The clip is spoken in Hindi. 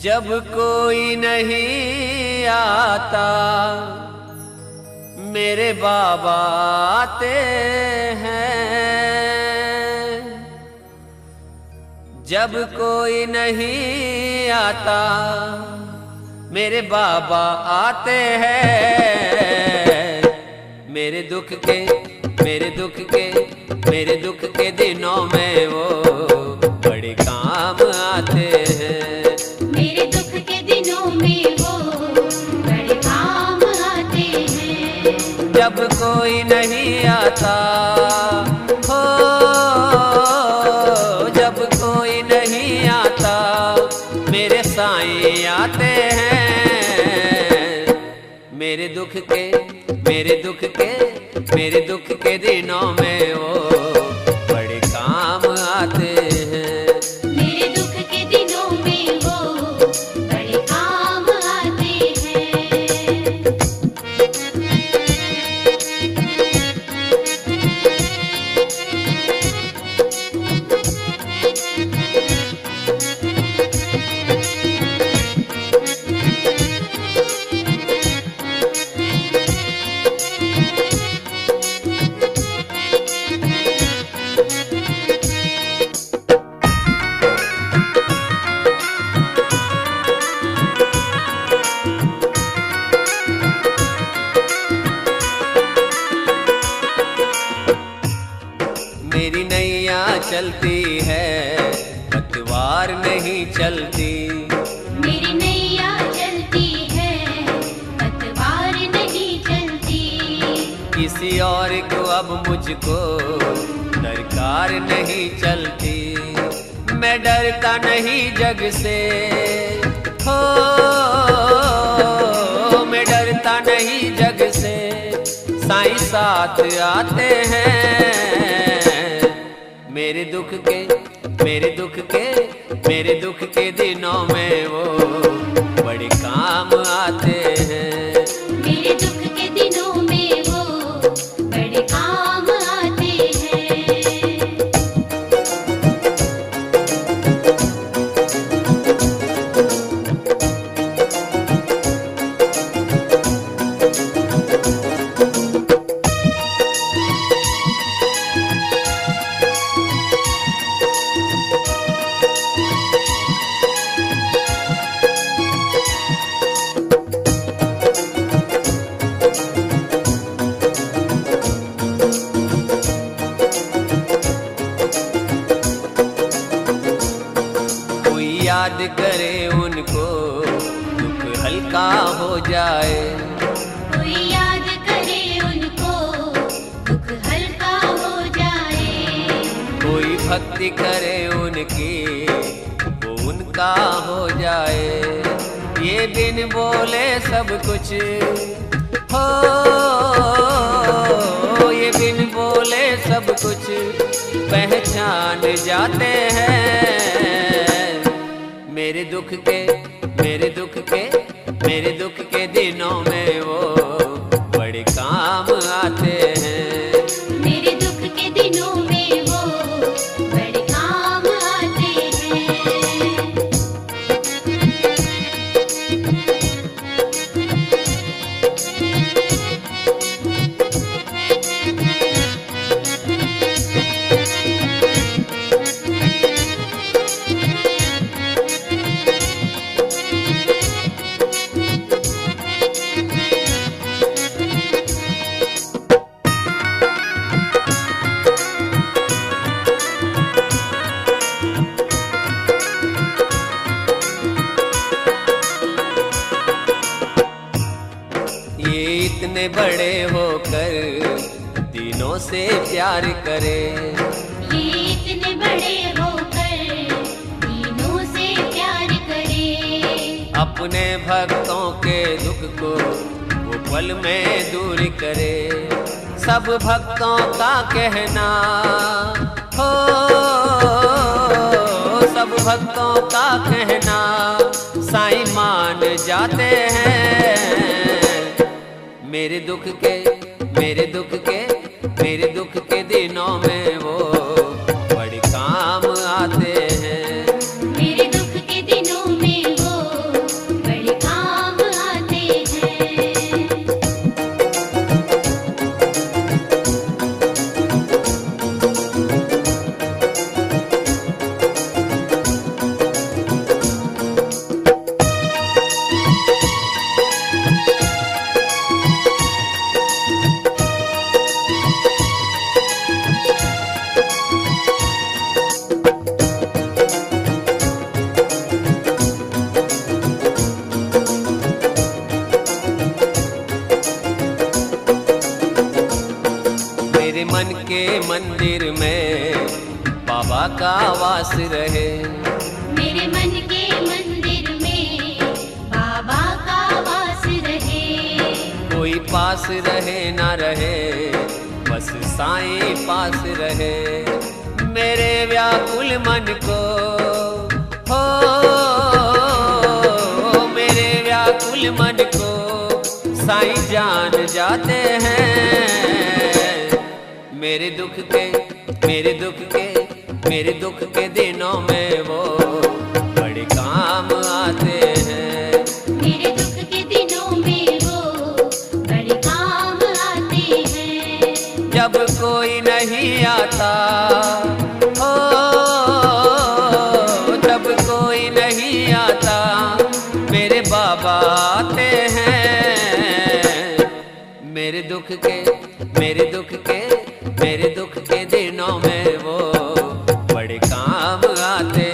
जब कोई नहीं आता मेरे बाबा आते हैं। जब कोई नहीं आता मेरे बाबा आते हैं। मेरे दुख के मेरे दुख के दिनों में वो बड़े काम आते हैं। मेरे दुख के दिनों में वो बड़े काम आते हैं। जब कोई नहीं आता हो, जब कोई नहीं आता मेरे साईं आते हैं। मेरे दुख के दिनों में वो बड़े काम आते हैं। मेरे दुख के दिनों में वो बड़े काम आते हैं। मेरी नैया चलती है पतवार नहीं चलती। मेरी नैया चलती है पतवार नहीं चलती। किसी और को अब मुझको दरकार नहीं चलती। मैं डरता नहीं जग से हो, मैं डरता नहीं जग से। साईं साथ आते हैं। मेरे दुख के दिनों में वो बड़े काम आते हैं। मेरे दुख के दिनों में वो बड़े काम आते हैं। याद करे उनको दुख हल्का हो जाए। कोई याद करे उनको दुख हल्का हो जाए। कोई भक्ति करे उनकी वो उनका हो जाए। ये बिन बोले सब कुछ हो, ये बिन बोले सब कुछ पहचान जाते हैं। मेरे दुख के दिनों में वो बड़े काम आते हैं। मेरे दुख के दिनों में वो बड़े काम आते हैं। इतने बड़े होकर दिनों से प्यार करे। ये इतने बड़े होकर दिनों से प्यार करे। अपने भक्तों के दुख को वो पल में दूर करे। सब भक्तों का कहना हो, सब भक्तों का कहना साईं मान जाते हैं। मेरे दुख के दिनों में वो बड़े काम आते हैं। मेरे दुख के दिनों में वो पास रहे। मेरे मन के मंदिर में बाबा का वास रहे। कोई पास रहे ना रहे, बस साईं पास रहे। मेरे व्याकुल मन को हो, मेरे व्याकुल मन को साईं जान जाते हैं। मेरे दुख के, मेरे दुख के, मेरे दुख के दिनों में वो बड़े काम आते हैं। मेरे दुख के दिनों में वो बड़े काम आते हैं। जब कोई नहीं आता हो, जब कोई नहीं आता, मेरे बाबा आते हैं। मेरे दुख के, मेरे दुख के, मेरे दुख के दिनों में वो बड़े काम आते